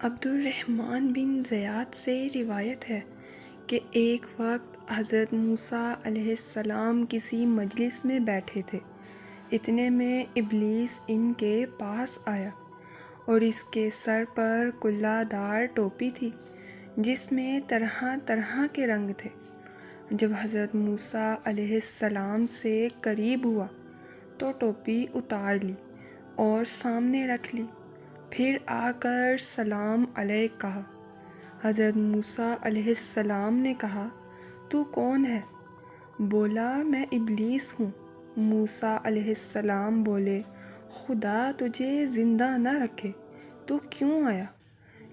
عبد الرحمن بن زیاد سے روایت ہے کہ ایک وقت حضرت موسیٰ علیہ السلام کسی مجلس میں بیٹھے تھے۔ اتنے میں ابلیس ان کے پاس آیا اور اس کے سر پر کلہ دار ٹوپی تھی جس میں طرح طرح کے رنگ تھے۔ جب حضرت موسیٰ علیہ السلام سے قریب ہوا تو ٹوپی اتار لی اور سامنے رکھ لی، پھر آ کر سلام علیک کہا۔ حضرت موسیٰ علیہ السلام نے کہا، تو کون ہے؟ بولا، میں ابلیس ہوں۔ موسیٰ علیہ السلام بولے، خدا تجھے زندہ نہ رکھے، تو کیوں آیا؟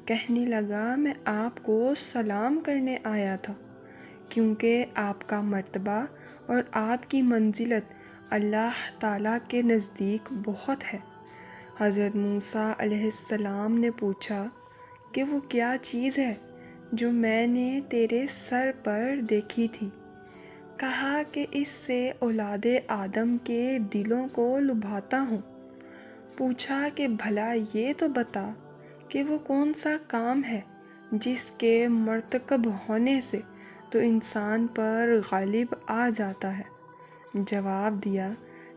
کہنے لگا، میں آپ کو سلام کرنے آیا تھا کیونکہ آپ کا مرتبہ اور آپ کی منزلت اللہ تعالیٰ کے نزدیک بہت ہے۔ حضرت موسیٰ علیہ السلام نے پوچھا کہ وہ کیا چیز ہے جو میں نے تیرے سر پر دیکھی تھی؟ کہا کہ اس سے اولاد آدم کے دلوں کو لبھاتا ہوں۔ پوچھا کہ بھلا یہ تو بتا کہ وہ کون سا کام ہے جس کے مرتکب ہونے سے تو انسان پر غالب آ جاتا ہے؟ جواب دیا،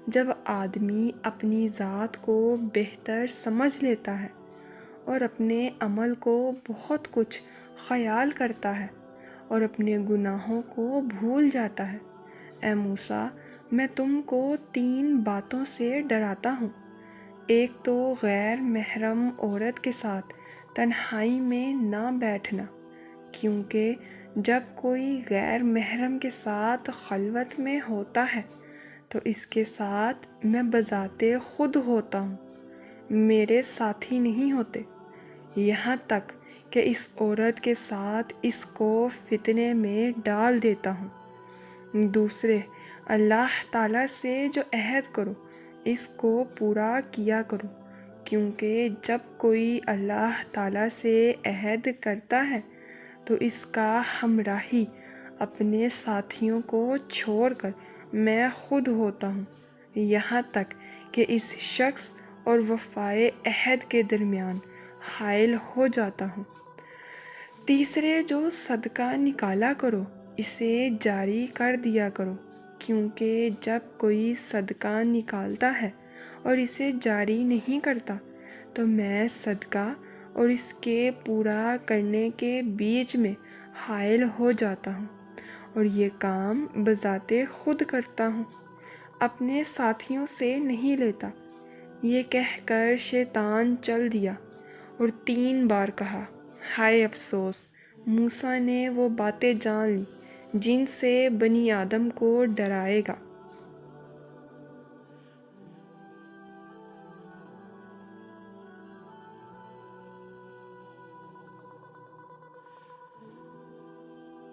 جب آدمی اپنی ذات کو بہتر سمجھ لیتا ہے اور اپنے عمل کو بہت کچھ خیال کرتا ہے اور اپنے گناہوں کو بھول جاتا ہے۔ اے موسیٰ، میں تم کو 3 باتوں سے ڈراتا ہوں۔ ایک تو غیر محرم عورت کے ساتھ تنہائی میں نہ بیٹھنا، کیونکہ جب کوئی غیر محرم کے ساتھ خلوت میں ہوتا ہے تو اس کے ساتھ میں بذات خود ہوتا ہوں، میرے ساتھی نہیں ہوتے، یہاں تک کہ اس عورت کے ساتھ اس کو فتنے میں ڈال دیتا ہوں۔ دوسرے، اللہ تعالیٰ سے جو عہد کرو اس کو پورا کیا کرو، کیونکہ جب کوئی اللہ تعالیٰ سے عہد کرتا ہے تو اس کا ہمراہی اپنے ساتھیوں کو چھوڑ کر میں خود ہوتا ہوں، یہاں تک کہ اس شخص اور وفائے عہد کے درمیان حائل ہو جاتا ہوں۔ تیسرے، جو صدقہ نکالا کرو اسے جاری کر دیا کرو، کیونکہ جب کوئی صدقہ نکالتا ہے اور اسے جاری نہیں کرتا تو میں صدقہ اور اس کے پورا کرنے کے بیچ میں حائل ہو جاتا ہوں اور یہ کام بذات خود کرتا ہوں، اپنے ساتھیوں سے نہیں لیتا۔ یہ کہہ کر شیطان چل دیا اور 3 بار کہا، ہائے افسوس! موسیٰ نے وہ باتیں جان لیں جن سے بنی آدم کو ڈرائے گا۔